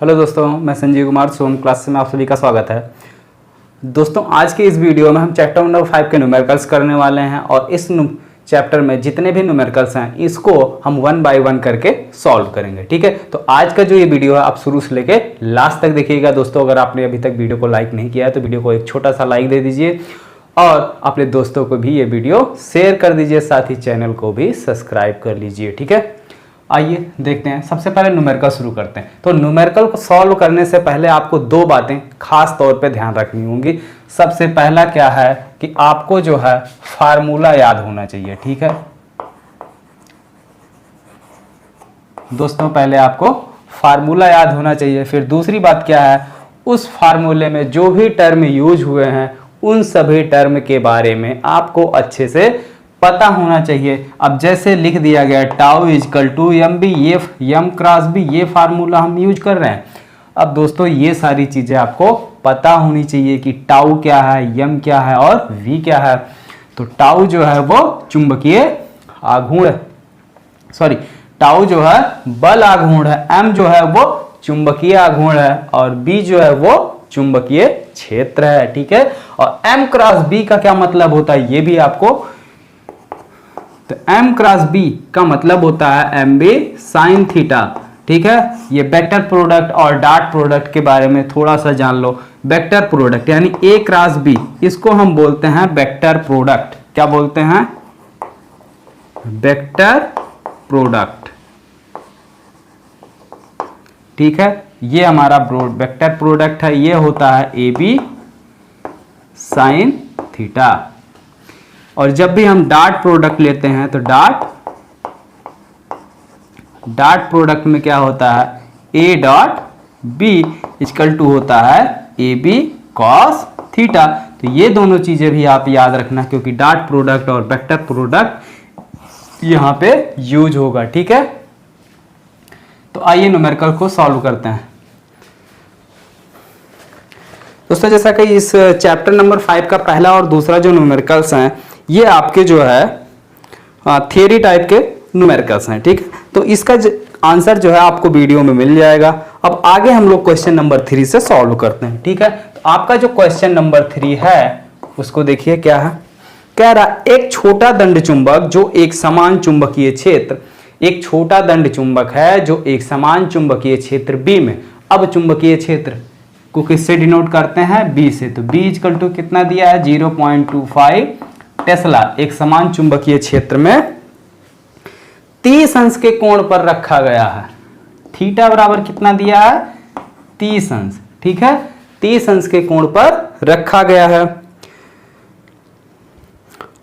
Hello दोस्तों, मैं संजीव कुमार सोम class में आप सभी का स्वागत है। दोस्तों, आज के इस वीडियो में हम चैप्टर नंबर 5 के न्यूमेरिकल्स करने वाले हैं और इस चैप्टर में जितने भी न्यूमेरिकल्स हैं इसको हम 1 बाय 1 करके सॉल्व करेंगे। ठीक है, तो आज का जो ये वीडियो है आप शुरू से लेके लास्ट तक देखिएगा। दोस्तों, अगर आपने अभी तक वीडियो को लाइक नहीं किया है तो वीडियो को एक छोटा सा लाइक दे दीजिए और अपने दोस्तों को भी ये वीडियो शेयर कर दीजिए, साथ ही चैनल को भी सब्सक्राइब कर लीजिए। ठीक है, आइए देखते हैं। सबसे पहले न्यूमेरिकल शुरू करते हैं। तो न्यूमेरिकल को सॉल्व करने से पहले आपको दो बातें खास तौर पे ध्यान रखनी होंगी। सबसे पहला क्या है कि आपको जो है फार्मूला याद होना चाहिए। ठीक है दोस्तों, पहले आपको फार्मूला याद होना चाहिए। फिर दूसरी बात क्या है, उस फार्मूले में जो भी टर्म यूज हुए हैं उन सभी टर्म के बारे में आपको अच्छे से पता होना चाहिए। अब जैसे लिख दिया गया tau equal to M B, ये एम क्रॉस बी, ये फार्मूला हम यूज कर रहे हैं। अब दोस्तों, ये सारी चीजें आपको पता होनी चाहिए कि टाउ क्या है, एम क्या है और वी क्या है। तो टाउ जो है वो चुंबकीय आघूर्ण, टाउ जो है बल आघूर्ण है, एम जो है वो चुंबकीय आघूर्ण है और बी जो है वो चुंबकीय क्षेत्र है। ठीक है, और एम क्रॉस बी का क्या मतलब होता है ये भी आपको, तो m क्रॉस b का मतलब होता है एम बी साइन थीटा। ठीक है, ये वेक्टर प्रोडक्ट और डॉट प्रोडक्ट के बारे में थोड़ा सा जान लो। वेक्टर प्रोडक्ट यानी a क्रॉस b, इसको हम बोलते हैं वेक्टर प्रोडक्ट। क्या बोलते हैं? Vector product. ठीक है, ये हमारा वेक्टर प्रोडक्ट है, ये होता है ए बी साइन थीटा। और जब भी हम डॉट प्रोडक्ट लेते हैं तो डॉट प्रोडक्ट में क्या होता है, A dot B equal to होता है ए बी कॉस थीटा। तो ये दोनों चीजें भी आप याद रखना, क्योंकि डॉट प्रोडक्ट और वेक्टर प्रोडक्ट यहां पे यूज होगा। ठीक है, तो आइए न्यूमेरिकल को सॉल्व करते हैं। दोस्तों, जैसा कि इस चैप्टर नंबर 5 का पहला और दूसरा जो न्यूमेरिकल्स हैं ये आपके जो है थियरी टाइप के न्यूमेरिकल्स हैं। ठीक है, तो इसका आंसर जो है आपको वीडियो में मिल जाएगा। अब आगे हम लोग क्वेश्चन नंबर 3 से सॉल्व करते हैं। ठीक है, तो आपका जो क्वेश्चन नंबर 3 है उसको देखिए क्या है। कह रहा एक छोटा दंड चुंबक जो एक समान चुंबकीय क्षेत्र, एक छोटा दंड चुंबक है जो एक समान चुंबकीय क्षेत्र बी में, अब चुंबकीय क्षेत्र को किससे डिनोट करते हैं? बी से। तो बी इक्वल टू कितना दिया है? 0.25 टेस्ला। एक समान चुंबकीय क्षेत्र में 30 अंश के कोण पर रखा गया है। थीटा बराबर कितना दिया है? 30 अंश। ठीक है, 30 अंश के कोण पर रखा गया है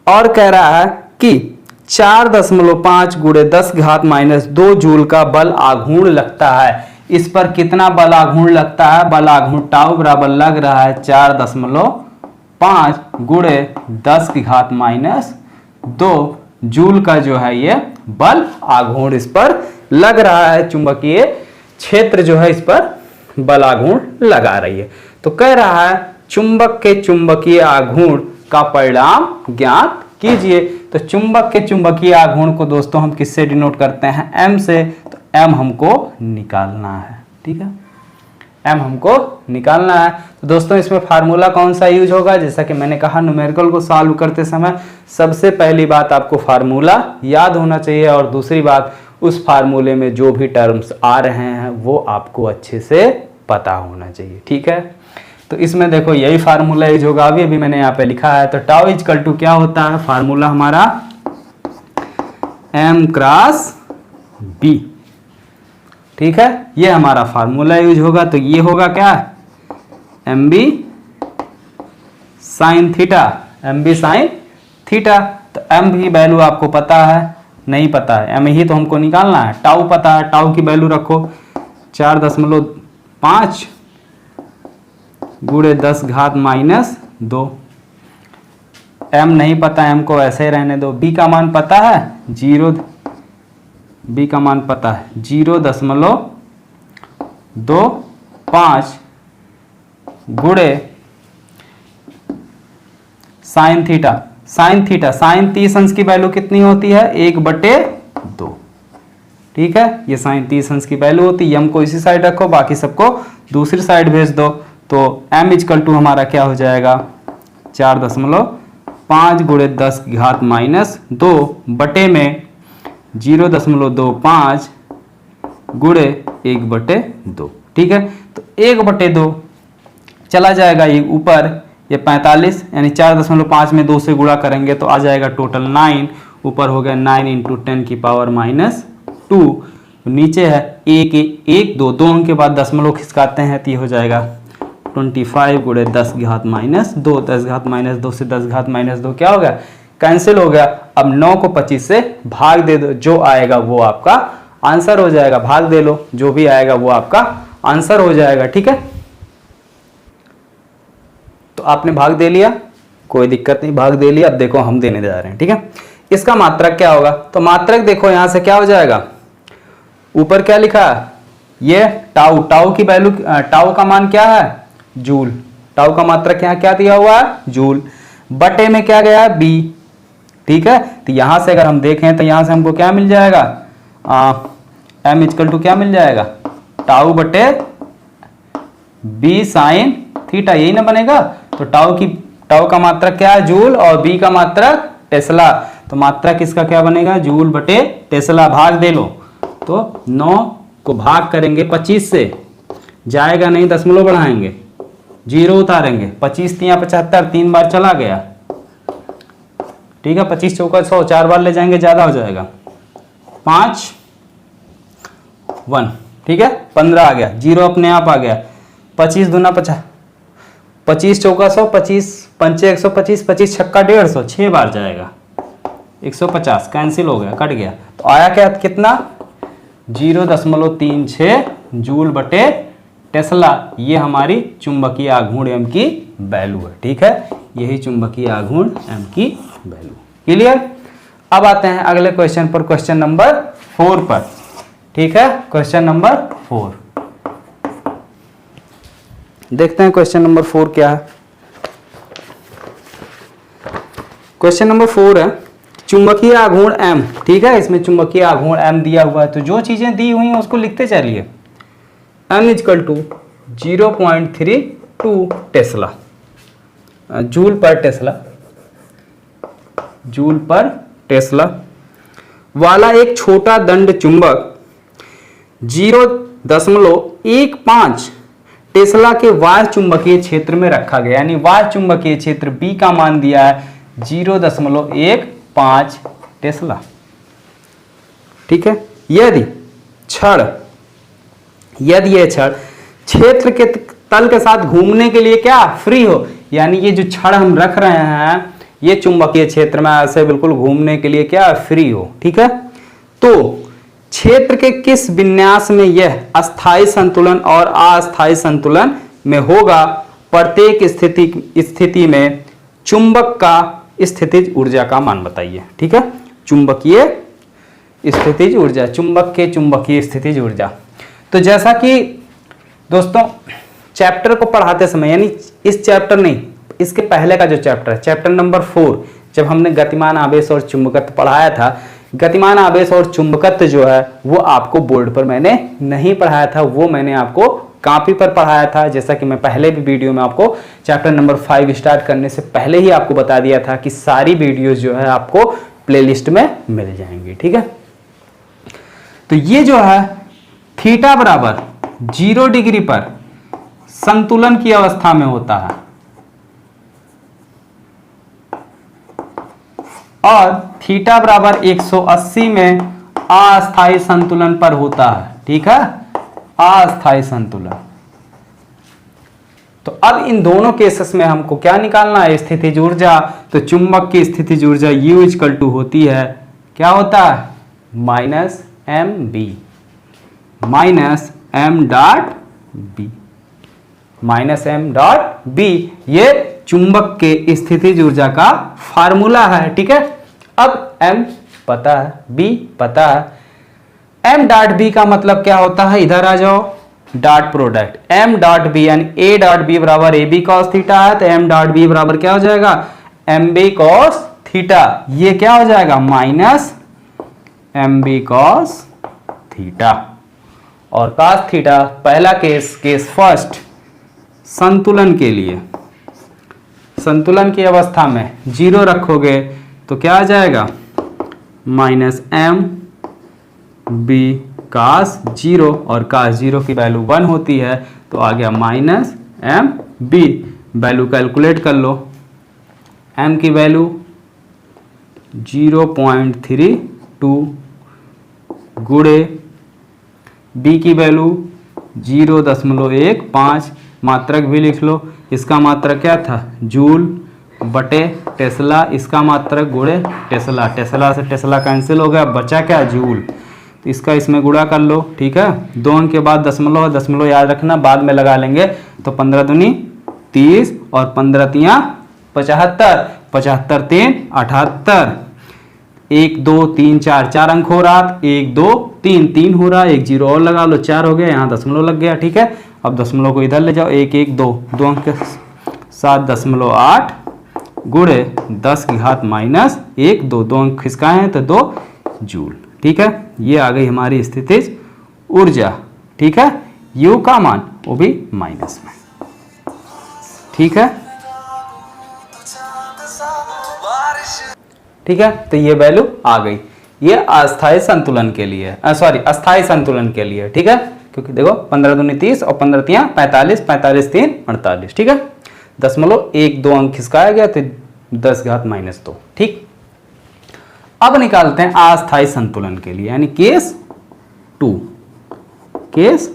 और कह रहा है कि 4.5 × 10⁻⁻2 जूल का बल आघूर्ण लगता है। इस पर कितना बल आघूर्ण लगता है? बल आघूर्ण टाउ बराबर लग रहा है 4.5 × 10⁻2 जूल का जो है ये बल आघूर्ण इस पर लग रहा है। चुंबकीय क्षेत्र जो है इस पर बल आघूर्ण लगा रही है। तो कह रहा है चुंबक के चुंबकीय आघूर्ण का परिणाम ज्ञात कीजिए। तो चुंबक के चुंबकीय आघूर्ण को दोस्तों हम किससे डिनोट करते हैं? m से। तो m हमको निकालना है। ठीक है, m हमको निकालना है। तो दोस्तों, इसमें फार्मूला कौन सा यूज होगा? जैसा कि मैंने कहा, न्यूमेरिकल को सॉल्व करते समय सबसे पहली बात आपको फार्मूला याद होना चाहिए और दूसरी बात उस फार्मूले में जो भी टर्म्स आ रहे हैं वो आपको अच्छे से पता होना चाहिए। ठीक है, तो इसमें देखो यही फार्मूला यूज होगा। अभी मैंने यहाँ पे लिखा है। तो टाउ इक्वल टू क्या होता है? फार्मूला हमारा m क्रॉस b। ठीक है, ये हमारा फार्मूला यूज होगा। तो ये होगा क्या? M B sine theta, M B sine theta. तो एम की वैल्यू आपको पता है? नहीं पता है, एम ही तो हमको निकालना है। टाउ पता है, टाउ की वैल्यू रखो 4.5 × 10⁻2। एम नहीं पता, एम को ऐसे ही रहने दो। बी का मान पता है? 0। बी का मान पता है 0.25 × साइन थीटा। साइन 30 अंश की वैल्यू कितनी होती है? 1/2। ठीक है। ये साइन 30 अंश की वैल्यू होती है, m को इसी साइड रखो, बाकी सबको दूसरी साइड भेज दो। तो m इक्वल टू हमारा क्या हो जाएगा 4.5 गुणे 10 की घात माइनस 2 बटे में 0.25 गुणे 1/2। ठीक है, तो 1/2 चला जाएगा ये ऊपर, ये 45 यानी 4.5 में 2 से गुणा करेंगे तो आ जाएगा टोटल 9, ऊपर हो गया 9 × 10 की पावर -2, नीचे है 1 1 2 2 अंक के बाद दशमलव खिसकाते हैं तो ये हो जाएगा 25 गुणे 10 घात -2, 10 घात -2 से 10 घात -2 क्या हो गया कैंसिल हो गया। अब 9 को 25 से भाग दे दो, जो आएगा वो आपका आंसर हो जाएगा, भाग दे लो, जो भी आएगा वो आपका आंसर हो जाएगा। ठीक है, तो आपने भाग दे लिया, कोई दिक्कत नहीं, भाग दे लिया। अब देखो हम देने जा रहे हैं। ठीक है, इसका मात्रक क्या होगा, तो मात्रक देखो यहां से क्या हो जाएगा, ऊपर क्या लिखा है ये टाउ, टाउ की वैल्यू, टाउ का मान क्या है जूल, टाउ का मात्रक यहाँ क्या दिया हुआ है जूल, बटे में क्या गया है बी। ठीक है, तो यहां से अगर हम देखें तो यहां से हमको क्या मिल जाएगा m इक्वल टू क्या मिल जाएगा टाउ बटे बी साइन थीटा, यही ना बनेगा। तो टाउ का मात्रक क्या है जूल और बी का मात्रक टेस्ला, तो मात्रक इसका क्या बनेगा जूल बटे टेस्ला, भाग दे लो। तो 9 को भाग करेंगे 25 से, जाएगा नहीं दशमलव बढ़ाएंगे, 0 उतारेंगे, 25 3 75, 3 बार चला गया। ठीक है, 25 चौका 100, 4 बार ले जाएंगे ज्यादा हो जाएगा, 5 1। ठीक है, 15 आ गया, 0 अपने आप आ गया, 25 दूना 50, 25 चौका 100, 25 पंचे 125, 25 छक्का 150, 6 बार जाएगा 150, कैंसिल हो गया, कट गया। तो आया क्या कितना 0.36 जूल बटे टेस्ला, ये हमारी चुंबकीय आघूर्ण m की वैल्यू है। ठीक है, यही चुंबकीय आघूर्ण m की वैल्यू। क्लियर। अब आते हैं अगले क्वेश्चन पर, क्वेश्चन नंबर 4 पर। ठीक है, क्वेश्चन नंबर 4 देखते हैं, क्वेश्चन नंबर 4 क्या है। क्वेश्चन नंबर 4 है चुंबकीय आघूर्ण m। ठीक है, इसमें चुंबकीय आघूर्ण m दिया हुआ है, तो जो चीजें दी हुई हैं उसको लिखते चलिए। m equal to 0.32 tesla joule per tesla, joule per tesla वाला एक छोटा दंड चुंबक 0.15 टेस्ला के वाह्य चुंबकीय क्षेत्र में रखा गया, यानी वाह्य चुंबकीय क्षेत्र B का मान दिया है 0.15 टेस्ला। ठीक है, यदि यह छड़ क्षेत्र के तल के साथ घूमने के लिए क्या फ्री हो, यानी ये जो छड़ हम रख रहे हैं ये चुंबकीय क्षेत्र में ऐसे बिल्कुल घूमने के लिए क्या फ्री हो। ठीक है, तो क्षेत्र के किस विन्यास में यह अस्थायी संतुलन और अस्थायी संतुलन में होगा, प्रत्येक स्थिति में चुंबक का स्थितिज ऊर्जा का मान बताइए। ठीक है, चुंबकीय स्थितिज ऊर्जा, चुंबक के चुंबकीय स्थितिज ऊर्जा। तो जैसा कि दोस्तों चैप्टर को पढ़ाते समय, यानी इस चैप्टर नहीं, इसके पहले का जो चैप्टर है, चैप्टर नंबर 4, जब हमने गतिमान आवेश और चुंबकत्व पढ़ाया था, गतिमान आवेश और चुंबकत्व जो है वो आपको बोर्ड पर मैंने नहीं पढ़ाया था, वो मैंने आपको कॉपी पर पढ़ाया था। जैसा कि मैं पहले भी वीडियो में आपको चैप्टर नंबर 5 स्टार्ट करने से पहले ही आपको बता दिया था कि सारी वीडियोस जो है आपको प्लेलिस्ट में मिल जाएंगी। ठीक है, तो ये जो है थीटा बराबर 0 डिग्री पर संतुलन की अवस्था में होता है और थीटा बराबर 180 में अस्थायी संतुलन पर होता है। ठीक है, अस्थायी संतुलन। तो अब इन दोनों केसेस में हमको क्या निकालना है, स्थितिज ऊर्जा। तो चुंबक की स्थितिज ऊर्जा U इक्वल टू होती है, क्या होता है -mb, -m.b, ये चुंबक के स्थितिज ऊर्जा का फार्मूला है। ठीक है, अब m पता है, b पता है, m.b का मतलब क्या होता है, इधर आ जाओ, डॉट प्रोडक्ट m.b यानी a.b बराबर ab cos थीटा है, तो m.b बराबर क्या हो जाएगा mb cos थीटा, ये क्या हो जाएगा -mb cos थीटा। और कास थीटा पहला केस फर्स्ट, संतुलन के लिए, संतुलन की अवस्था में 0 रखोगे तो क्या आ जाएगा, माइनस एम बी कास 0, और कास 0 की वैल्यू 1 होती है तो आ गया minus M B. Value calculate कर लो, एम की वैल्यू 0.32 गुणे बी की वैल्यू 0.15, मात्रक भी लिख लो, इसका मात्रक क्या था, जूल बटे टेस्ला, इसका मात्रक गुणे टेस्ला, टेस्ला से टेस्ला कैंसिल हो गया, बचा क्या, जूल, तो इसका इसमें गुणा कर लो, ठीक है। 2 अंक के बाद दशमलव, दशमलव याद रखना, बाद में लगा लेंगे, तो 15 दूनी 30 और 15 तियाँ 75, 75 3 78, 1 2 3 4, 4 अंक हो रहा, 1 2 3 3 हो रहा, 1 0 और लगा लो, 4 हो गया, यहाँ दशमलव लग गया, ठीक है। अब दशमलव को इधर ले जाओ, 1 1 2, 2 अंक 7.8 गुणे 10 की घात माइनस 1 2, 2 अंक खिसकाए हैं तो 2 जूल, ठीक है। ये आ गई हमारी स्थितिज ऊर्जा, ठीक है। यू का मान वो भी माइनस में, ठीक है, ठीक है। तो ये वैल्यू आ गई, ये अस्थायी संतुलन के लिए, सॉरी अस्थायी संतुलन के लिए, ठीक है। क्योंकि देखो 15 दूनी 30 और 15 तियाँ 45, 45 3 48, ठीक है। 0.12 अंक खिसकाया गया तो 10 घात माइनस 2, ठीक। अब निकालते हैं अस्थायी संतुलन के लिए, यानी केस 2, केस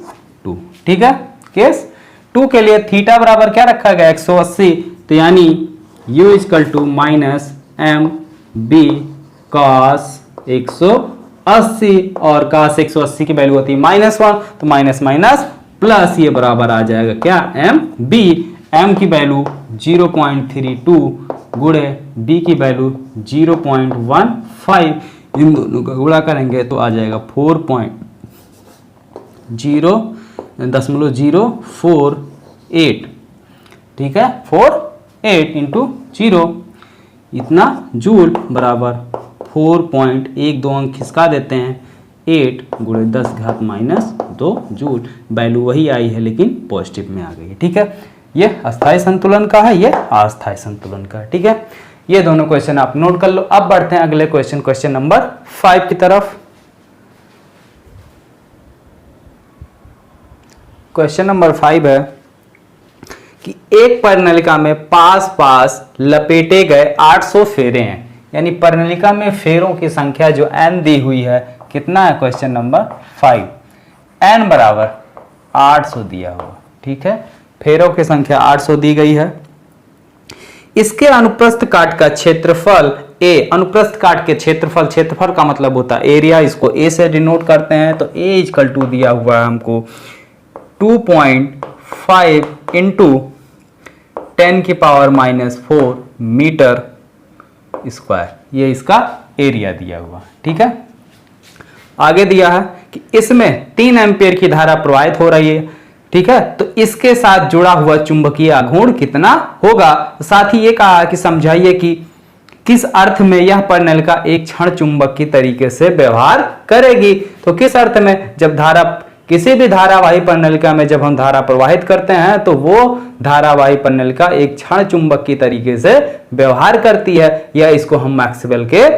2, ठीक है। केस 2 के लिए थीटा बराबर क्या रखा गया, 180, तो यानी u equal to minus M B cos 180, और कॉस 180 की वैल्यू होती है -1, तो माइनस माइनस प्लस, ये बराबर आ जाएगा क्या, एम बी, एम की वैल्यू 0.32 गुणे बी की वैल्यू 0.15, इन दोनों का गुणा करेंगे तो आ जाएगा 4.048, ठीक है, 48 इंटू 0 इतना जूल बराबर 4.12 अंक खिसका देते हैं, 8 गुणे 10 घात माइनस 2 जूल, वैल्यू वही आई है लेकिन पॉजिटिव में आ गई है, ठीक है। ये अस्थायी संतुलन का है, ये अस्थायी संतुलन का है, ठीक है। ये दोनों क्वेश्चन आप नोट कर लो। अब बढ़ते हैं अगले क्वेश्चन, क्वेश्चन नंबर 5 की तरफ। क्वेश्चन नंबर 5 है कि एक परिनलिका में पास पास लपेटे गए 800 फेरे हैं, यानी परिनलिका में फेरों की संख्या जो n दी हुई है, कितना है, क्वेश्चन नंबर 5, n बराबर 800 दिया हुआ, ठीक है। फेरों की संख्या 800 दी गई है। इसके अनुप्रस्थ काट का क्षेत्रफल a, अनुप्रस्थ काट के क्षेत्रफल, क्षेत्रफल का मतलब होता है एरिया, इसको a से डिनोट करते हैं, तो a इक्वल टू दिया हुआ है हमको 2.5 इंटू 10 की पावर -4 मीटर स्क्वायर, ये इसका एरिया दिया हुआ, ठीक है। आगे दिया है कि इसमें 3 एम्पियर की धारा प्रवाहित हो रही है, ठीक है, तो इसके साथ जुड़ा हुआ चुंबकीय आघूर्ण कितना होगा। साथ ही ये कहा कि समझाइए कि किस अर्थ में यह परिनलिका एक क्षण चुंबक की तरीके से व्यवहार करेगी। तो किस अर्थ में, जब धारा, किसी भी धारावाही परिनलिका में जब हम धारा प्रवाहित करते हैं तो वो धारावाही परिनलिका एक क्षण चुंबक की तरीके से व्यवहार करती है, या इसको हम मैक्सवेल के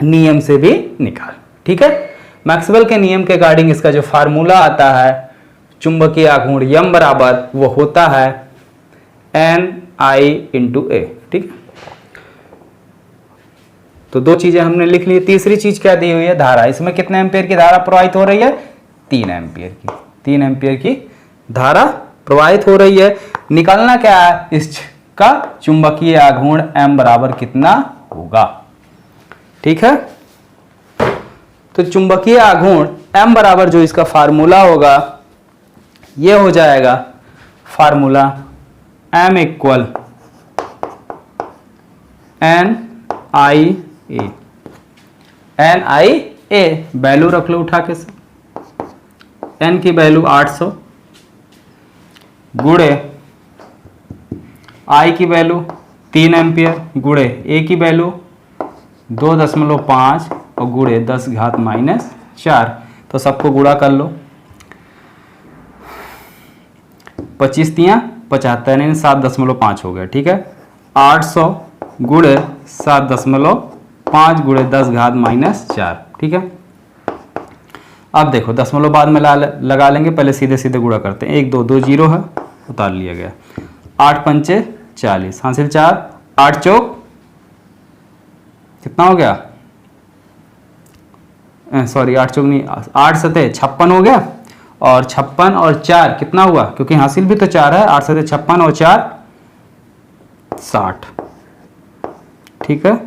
नियम से भी निकाल, ठीक है। मैक्सवेल के नियम के अकॉर्डिंग इसका जो फार्मूला आता है चुंबकीय आघूर्ण यम बराबर, वो होता है NI × A, ठीक। तो 2 चीजें हमने लिख ली। तीसरी चीज क्या दी हुई है, धारा, इसमें कितने एम्पियर की धारा प्रवाहित हो रही है, 3 एम्पियर की, 3 एम्पियर की धारा प्रवाहित हो रही है। निकालना क्या है, इसका चुंबकीय आघूर्ण M बराबर कितना होगा, ठीक है। तो चुंबकीय आघूर्ण M बराबर जो इसका फार्मूला होगा ये हो जाएगा, formula M equal NIA, NIA value रख लो उठा के से, N की वैल्यू 800 गुणे I की वैल्यू 3 एम्पियर गुणे A की वैल्यू 2.5 और गुणे 10 घात -4, तो सबको गुणा कर लो। 25 तियां 75 यानी 7.5 हो गया। ठीक है, 800 गुणे 7.5 गुणे 10⁻⁻4। ठीक है, अब देखो दशमलव बाद में लगा लेंगे, पहले सीधे सीधे गुणा करते हैं। 1 2 2 जीरो है, उतार लिया गया। 8 पंचे 40, हासिल 4, 8 चौक कितना हो गया, सॉरी 8 चौक नहीं, 8 सते 56 हो गया, और 56 और 4 कितना हुआ, क्योंकि हासिल भी तो 4 है। 8 सते 56 और 4 60। ठीक है,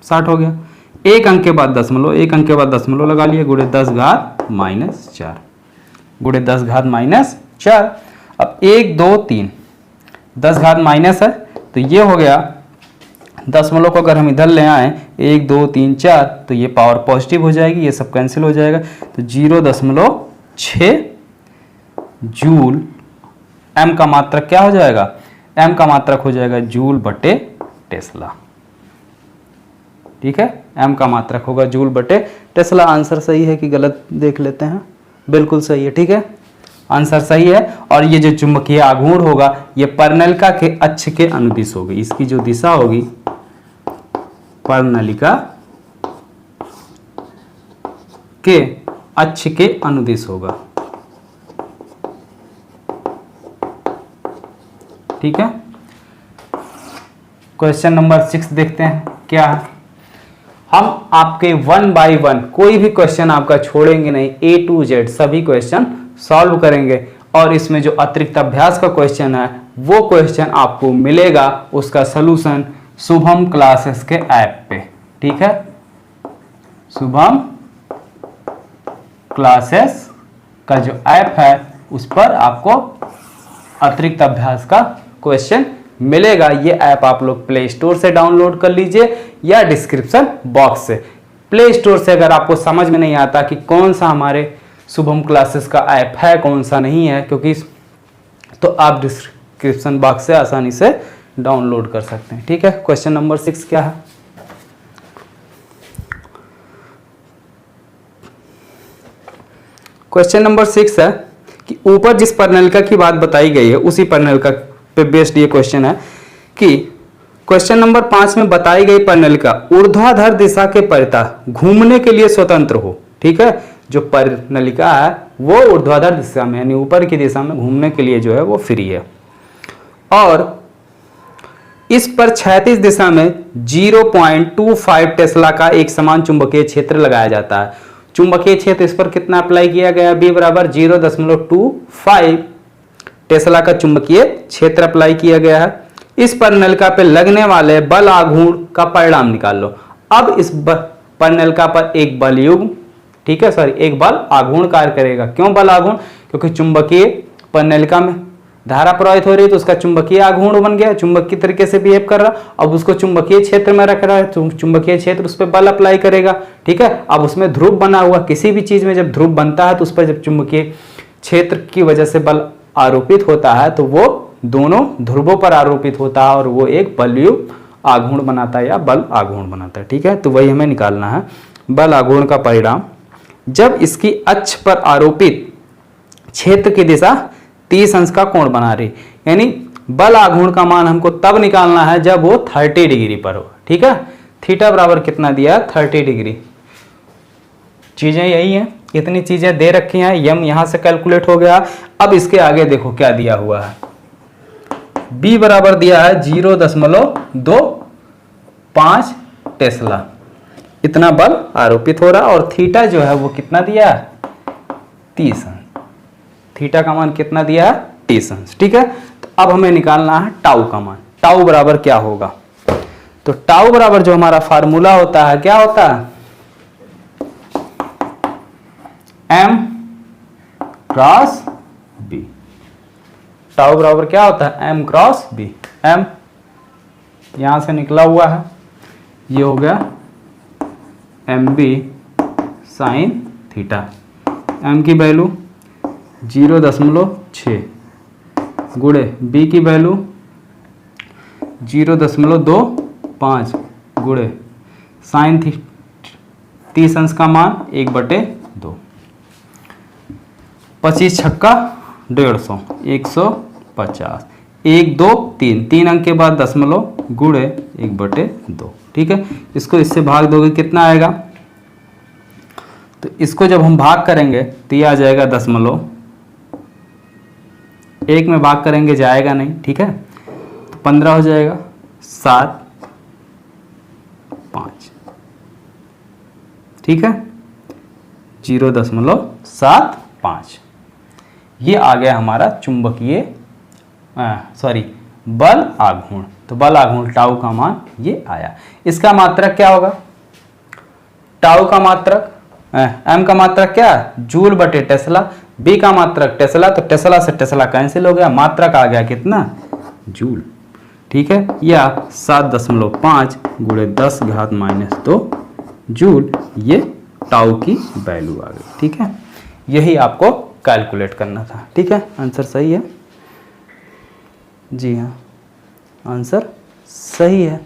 60 हो गया। एक अंक के बाद दशमलव, एक अंक के बाद दशमलव लगा लिए, गुणे 10⁻⁻4 गुणे 10⁻⁻4। अब 1 2 3 10 घात माइनस है, तो ये हो गया। दशमलव को अगर हम इधर ले आए 1 2 3 4, तो ये पावर पॉजिटिव हो जाएगी, ये सब कैंसिल हो जाएगा। तो 0.6 जूल। एम का मात्रक क्या हो जाएगा, एम का मात्रक हो जाएगा जूल बटे टेस्ला। ठीक है, एम का मात्रक होगा जूल बटे टेस्ला। आंसर सही है कि गलत देख लेते हैं, बिल्कुल सही है। ठीक है, आंसर सही है। और ये जो चुंबकीय आघूर्ण होगा ये पर्णलिका के अक्ष के अनुदिश होगी। इसकी जो दिशा होगी पर्णलिका के अक्ष के अनुदिश होगा। ठीक है, क्वेश्चन नंबर 6 देखते हैं क्या है। हम आपके 1 बाय 1 कोई भी क्वेश्चन आपका छोड़ेंगे नहीं, A to Z सभी क्वेश्चन सॉल्व करेंगे। और इसमें जो अतिरिक्त अभ्यास का क्वेश्चन है वो क्वेश्चन आपको मिलेगा, उसका सलूशन शुभम क्लासेस के ऐप पे। ठीक है, शुभम क्लासेस का जो ऐप है उस पर आपको अतिरिक्त अभ्यास का क्वेश्चन मिलेगा। ये ऐप आप लोग प्ले स्टोर से डाउनलोड कर लीजिए या डिस्क्रिप्शन बॉक्स से। प्ले स्टोर से अगर आपको समझ में नहीं आता कि कौन सा हमारे शुभम क्लासेस का ऐप है कौन सा नहीं है, क्योंकि तो आप डिस्क्रिप्शन बॉक्स से आसानी से डाउनलोड कर सकते हैं। ठीक है, क्वेश्चन नंबर 6 क्या है। क्वेश्चन नंबर 6 है कि ऊपर जिस पर्णलिका की बात बताई गई है उसी पर्णलिका पे बेस्ड ये क्वेश्चन है कि क्वेश्चन नंबर 5 में बताई गई पर्णलिका ऊर्ध्वाधर दिशा के परितः घूमने के लिए स्वतंत्र हो। ठीक है, जो पर्णलिका है वो ऊर्ध्वाधर दिशा में यानी ऊपर की दिशा में घूमने के लिए जो है वो फ्री है, और इस पर क्षैतिज दिशा में 0.25 टेस्ला का एक समान चुंबकीय क्षेत्र लगाया जाता है। चुंबकीय क्षेत्र इस पर कितना अप्लाई किया गया, B बराबर 0.25 टेस्ला का चुंबकीय क्षेत्र अप्लाई किया गया है। इस पर्णलिका पे लगने वाले बल आघूर्ण का परिणाम निकाल लो। अब इस पर्णलिका पर एक बल युग्म, ठीक है सॉरी, एक बल आघूर्ण कार्य करेगा। क्यों बल आघूर्ण, क्योंकि चुंबकीय पर्णलिका में धारा प्रवाहित हो रही है तो उसका चुंबकीय आघूर्ण बन गया, चुंबक की तरीके से बिहेव कर रहा। अब उसको चुंबकीय क्षेत्र में रख रहा है तो चुंबकीय क्षेत्र उस पर बल अप्लाई करेगा। ठीक है, अब उसमें ध्रुव बना हुआ, किसी भी चीज में जब ध्रुव बनता है तो उस पर जब चुंबकीय क्षेत्र की वजह से बल आरोपित होता है तो वो दोनों ध्रुवों पर आरोपित होता है और वो एक बलयुक्त आघूर्ण बनाता है या बल आघूर्ण बनाता है। ठीक है, तो वही हमें निकालना है। बल आघूर्ण का परिणाम जब इसकी अक्ष पर आरोपित क्षेत्र की दिशा 30 अंश का कोण बना रही, यानी बल आघूर्ण का मान हमको तब निकालना है जब वो 30 डिग्री पर हो। ठीक है, थीटा बराबर कितना दिया, 30 डिग्री। चीजें यही हैं, इतनी चीजें दे रखी हैं, यम यहां से कैलकुलेट हो गया। अब इसके आगे देखो क्या दिया हुआ है, B बराबर दिया है 0.25 टेस्ला, इतना बल आरोपित हो रहा, और थीटा जो है वो कितना दिया है, 30 अंश। थीटा का मान कितना दिया है, 30 अंश। ठीक है, तो अब हमें निकालना है टाउ का मान। टाउ बराबर क्या होगा, तो टाउ बराबर जो हमारा फार्मूला होता है क्या होता है, M क्रॉस B। टाउ बराबर क्या होता है, M क्रॉस B। M यहां से निकला हुआ है, ये हो गया MB साइन थीटा। M की वैल्यू 0.6 गुणे B की वैल्यू 0.25 गुणे साइन 30 अंश का मान 1/2। 25 छक्का 150, 150, 1 2 3, 3 अंक के बाद दशमलव गुणे 1/2, ठीक है। इसको इससे भाग दोगे कितना आएगा, तो इसको जब हम भाग करेंगे तो ये आ जाएगा दशमलव, 1 में भाग करेंगे जाएगा नहीं, ठीक है, तो 15 हो जाएगा, 7 5, ठीक है, 0.75, ये आ गया हमारा चुंबकीय बल आघूर्ण। तो बल आघूर्ण टाउ का मान ये आया। इसका मात्रक क्या होगा, टाउ का मात्रक एम का मात्रक क्या है, जूल बटे टेस्ला, बी का मात्रक टेस्ला, तो टेस्ला से टेस्ला कैंसिल हो गया, मात्रक आ गया कितना, जूल, ठीक है, या 7.5 गुणे 10⁻⁻2 जूल, ये टाउ की वैल्यू आ गई, ठीक है। यही आपको कैलकुलेट करना था, ठीक है। आंसर सही है, जी हाँ, आंसर सही है,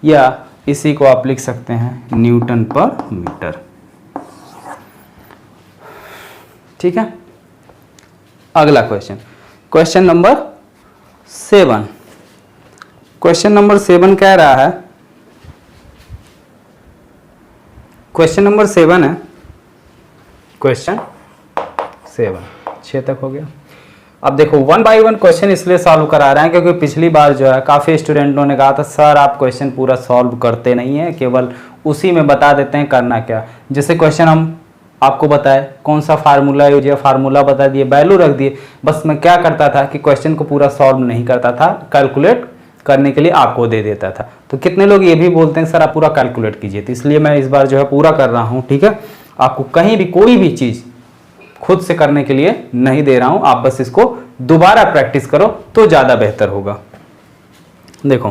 या इसी को आप लिख सकते हैं न्यूटन पर मीटर, ठीक है। अगला question, question number 7। Question number 7 कह रहा है, क्वेश्चन नंबर 7 है, क्वेश्चन 7, 6 तक हो गया। अब देखो 1 बाय 1 क्वेश्चन इसलिए सॉल्व करा रहे हैं क्योंकि पिछली बार जो है काफ़ी स्टूडेंटों ने कहा था सर आप क्वेश्चन पूरा सॉल्व करते नहीं हैं, केवल उसी में बता देते हैं करना क्या। जैसे क्वेश्चन हम आपको बताए कौन सा फार्मूला यूज है, फार्मूला बता दिए, वैल्यू रख दिए, बस मैं क्या करता था कि क्वेश्चन को पूरा सॉल्व नहीं करता था, कैलकुलेट करने के लिए आपको दे देता था। तो कितने लोग ये भी बोलते हैं सर आप पूरा कैलकुलेट कीजिए, तो इसलिए मैं इस बार जो है पूरा कर रहा हूँ, ठीक है। आपको कहीं भी कोई भी चीज़ खुद से करने के लिए नहीं दे रहा हूं, आप बस इसको दोबारा प्रैक्टिस करो तो ज्यादा बेहतर होगा। देखो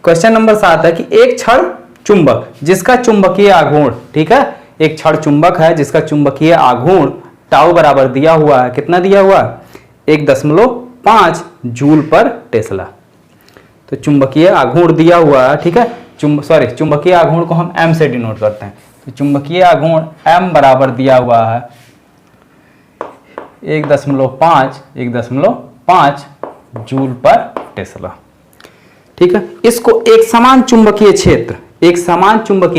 क्वेश्चन नंबर 7 है कि एक क्षण चुंबक जिसका चुंबकीय आघूर्ण, ठीक है, एक क्षण चुंबक है जिसका चुंबकीय आघूर्ण टाउ बराबर दिया हुआ है, कितना दिया हुआ है, 1.5 जूल पर टेस्ला। तो चुंबकीय आघूर्ण दिया हुआ है, ठीक है, चुंबकीय आघूर्ण को हम m से डिनोट करते हैं, तो चुंबकीय आघूर्ण m बराबर दिया हुआ है 1.5 जूल पर टेस्ला, ठीक है। इसको एक समान चुंबकीय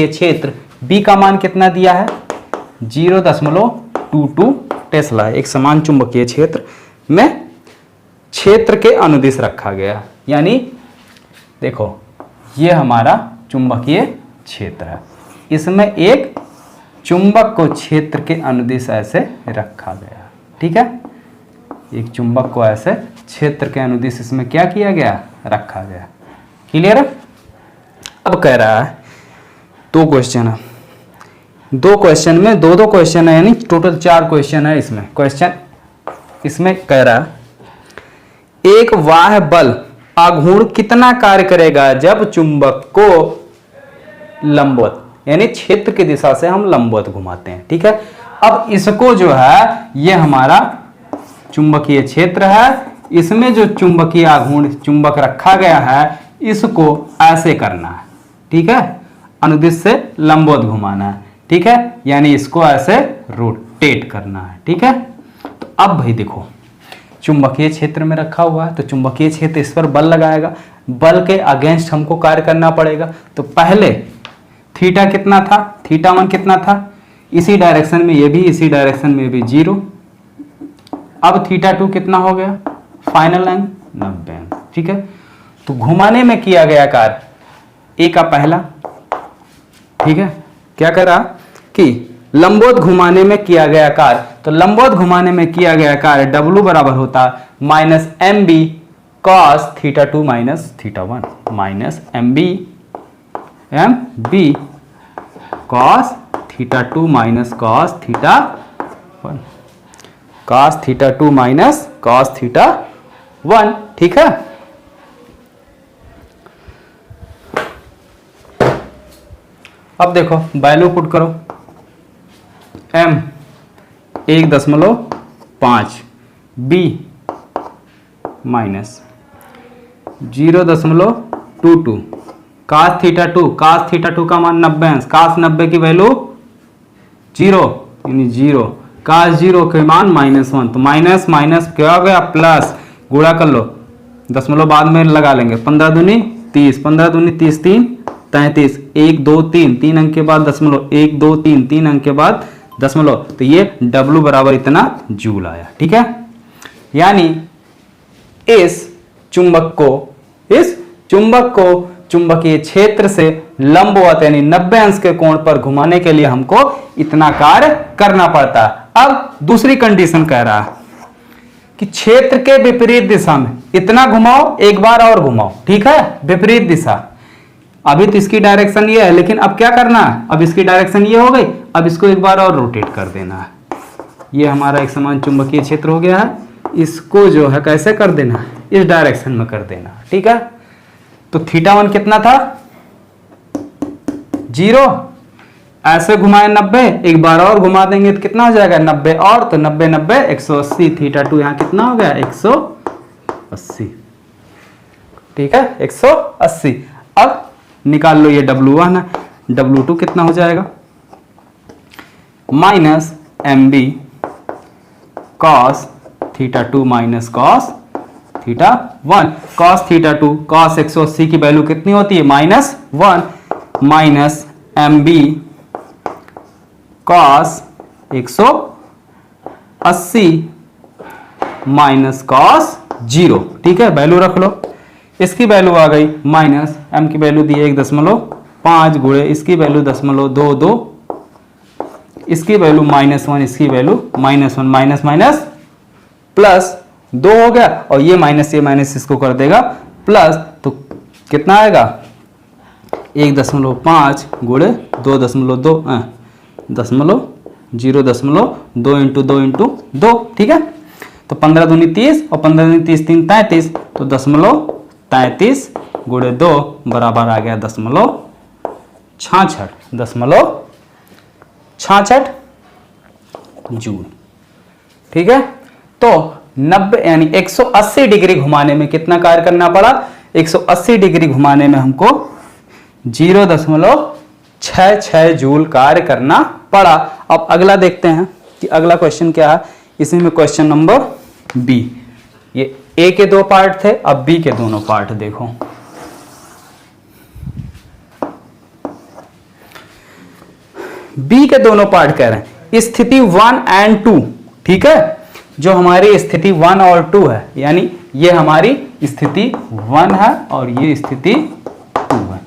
क्षेत्र B का मान कितना दिया है, 0.22 टेस्ला, एक समान चुंबकीय क्षेत्र में क्षेत्र के अनुदिश रखा गया। यानी देखो ये हमारा चुंबकीय क्षेत्र है, इसमें एक चुंबक को क्षेत्र के अनुदिश ऐसे रखा गया, ठीक है, एक चुंबक को ऐसे क्षेत्र के अनुदिश इसमें क्या किया गया, रखा गया। क्लियर है। अब कह रहा है 2 क्वेश्चन है, 2 क्वेश्चन में 2 क्वेश्चन है, यानी टोटल 4 क्वेश्चन है इसमें। क्वेश्चन इसमें कह रहा है एक बाह्य बल आघूर्ण कितना कार्य करेगा जब चुंबक को लंबवत, यानी क्षेत्र की दिशा से हम लंबवत घुमाते हैं, ठीक है। अब इसको जो है ये हमारा चुंबकीय क्षेत्र है, इसमें जो चुंबकीय आघूर्ण चुंबक रखा गया है इसको ऐसे करना है, ठीक है, अनुदिश से लंबवत घुमाना है, ठीक है, यानी इसको ऐसे रोटेट करना है, ठीक है। तो अब भाई देखो चुंबकीय क्षेत्र में रखा हुआ है तो चुंबकीय क्षेत्र इस पर बल लगाएगा, बल के अगेंस्ट हमको कार्य करना पड़ेगा। तो पहले थीटा कितना था, थीटा 1 कितना था, इसी डायरेक्शन में ये भी, इसी डायरेक्शन में भी 0। अब थीटा 2 कितना हो गया, फाइनल एंगल 90, ठीक है। तो घुमाने में किया गया कार्य ए का पहला, ठीक है, क्या करा कि लंबवत घुमाने में किया गया कार्य, तो लंबवत घुमाने में किया गया कार्य W बराबर होता -mb cos theta 2 minus theta 1, -mb cos theta 2 minus cos theta 1, cos theta 2 minus cos theta 1, ठीक है। अब देखो वैल्यू पुट करो, m 1.5, b minus 0.22, cos theta 2 का मान 90 है, cos 90 की वैल्यू 0 यानी 0, cos 0 के मान -1, तो माइनस माइनस क्या हो गया प्लस, गुणा कर लो, दशमलव बाद में लगा लेंगे, 15 दूनी 30, 15 दूनी 30, 3 33, 1 2 3, 3 अंक के बाद दशमलव, 1 2 3, 3 अंक के बाद दशमलव, तो ये W बराबर इतना जूल आया। ठीक है, यानी इस चुंबक को चुंबकीय क्षेत्र से लंबवत यानी 90 अंश के कोण पर घुमाने के लिए हमको इतना कार्य करना पड़ता है। अब दूसरी कंडीशन कह रहा है कि क्षेत्र के विपरीत दिशा में इतना घुमाओ, एक बार और घुमाओ। ठीक है, विपरीत दिशा, अभी तो इसकी डायरेक्शन ये है, लेकिन अब क्या करना है, अब इसकी डायरेक्शन ये हो गई, अब इसको एक बार और रोटेट कर देना है। ये हमारा एक समान चुंबकीय क्षेत्र हो गया है, इसको जो है कैसे कर देना है, इस डायरेक्शन में कर देना। ठीक है, तो θ1 कितना था 0, ऐसे घुमाए 90, एक बार और घुमा देंगे तो कितना हो जाएगा 90 और, तो 90 90 180, θ2 यहाँ कितना हो गया 180। ठीक है, 180। अब निकाल लो ये W1 है, W2 कितना हो जाएगा minus MB cos θ2 minus cos θ1, cos θ2 cos 180 की वैल्यू कितनी होती है -1, minus MB cos 180 minus cos 0। ठीक है, वैल्यू रख लो, इसकी वैल्यू आ गई माइनस, m की वैल्यू दी 1.5 गुणे इसकी वैल्यू 0.22, इसकी वैल्यू -1, इसकी वैल्यू -1, माइनस माइनस प्लस 2 हो गया, और ये माइनस इसको कर देगा प्लस, तो कितना आएगा 1.5 गुणे 2.2 0.2 इंटू 2 इंटू 2। ठीक है, तो 15 दूनी 30 और 15 दूनी 30 3 33, तो 0.33 गुणे 2 बराबर आ गया 0.66 जूल। ठीक है, तो 90 यानी 180 डिग्री घुमाने में कितना कार्य करना पड़ा, 180 डिग्री घुमाने में हमको 0.66 जूल कार्य करना पड़ा। अब अगला देखते हैं कि अगला क्वेश्चन क्या है, इसमें क्वेश्चन नंबर बी। ये ए के 2 पार्ट थे, अब बी के दोनों पार्ट देखो। बी के दोनों पार्ट कह रहे हैं स्थिति 1 और 2। ठीक है, जो हमारी स्थिति 1 और 2 है, यानी ये हमारी स्थिति 1 है और ये स्थिति 2 है।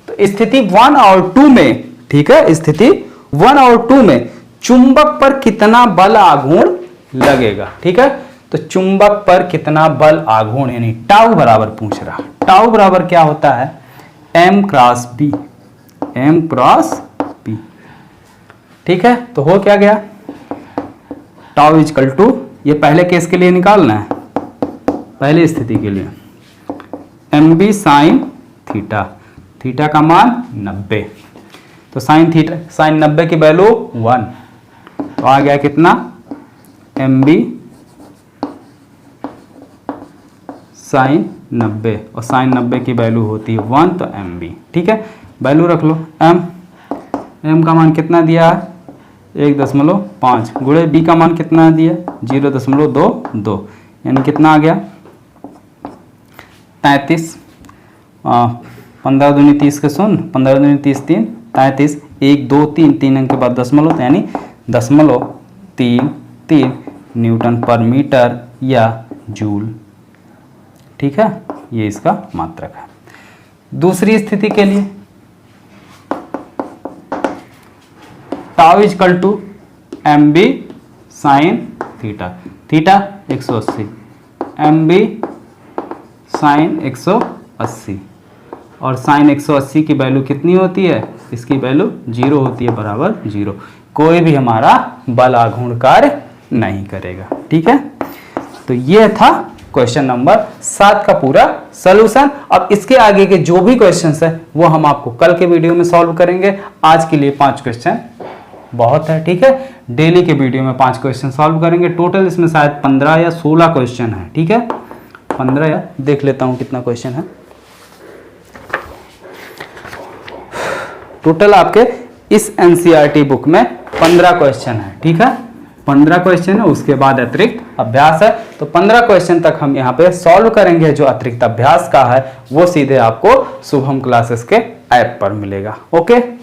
तो स्थिति 1 और 2 में, ठीक है, स्थिति 1 और 2 में चुंबक पर कितना बल आघूर्ण लगेगा। ठीक है, तो चुंबक पर कितना बल आघूर्ण यानी टाउ बराबर पूछ रहा। टाउ बराबर क्या होता है m cross b, m cross b। ठीक है, तो हो क्या गया, टाउ इजकल टू, ये पहले केस के लिए निकालना है, पहले स्थिति के लिए mb साइन थीटा, थीटा का मान 90, तो साइन थीटा साइन 90 की वैल्यू 1, तो आ गया कितना mb साइन 90, और साइन 90 की वैल्यू होती है 1, तो mb। ठीक है, वैल्यू रख लो, m का मान कितना दिया है 1.5 गुणे b का मान कितना दिया 0.22, यानी कितना आ गया 33, 15 दूनी 30 के 15 दूनी 30 3 33, 1 2 3 3 अंक के बाद दशमलव, तो यानी 0.33 न्यूटन पर मीटर या जूल। ठीक है, ये इसका मात्रक है। दूसरी स्थिति के लिए tau equal to mb sine theta, theta 180, mb sine 180, और साइन 180 की वैल्यू कितनी होती है, इसकी वैल्यू 0 होती है, बराबर 0। कोई भी हमारा बल आघूर्ण कार्य नहीं करेगा। ठीक है, तो ये था क्वेश्चन नंबर 7 का पूरा सॉल्यूशन। अब इसके आगे के जो भी क्वेश्चंस है वो हम आपको कल के वीडियो में सॉल्व करेंगे। आज के लिए 5 क्वेश्चन बहुत है। ठीक है, डेली के वीडियो में 5 क्वेश्चन सॉल्व करेंगे। टोटल इसमें शायद 15 या 16 क्वेश्चन है। ठीक है, 15 या देख लेता हूं कितना क्वेश्चन है टोटल। आपके इस एनसीईआरटी बुक में 15 क्वेश्चन है। ठीक है, 15 क्वेश्चन है, उसके बाद अतिरिक्त अभ्यास है। तो 15 क्वेश्चन तक हम यहाँ पे सॉल्व करेंगे। जो अतिरिक्त अभ्यास का है वो सीधे आपको शुभम क्लासेस के ऐप पर मिलेगा। ओके।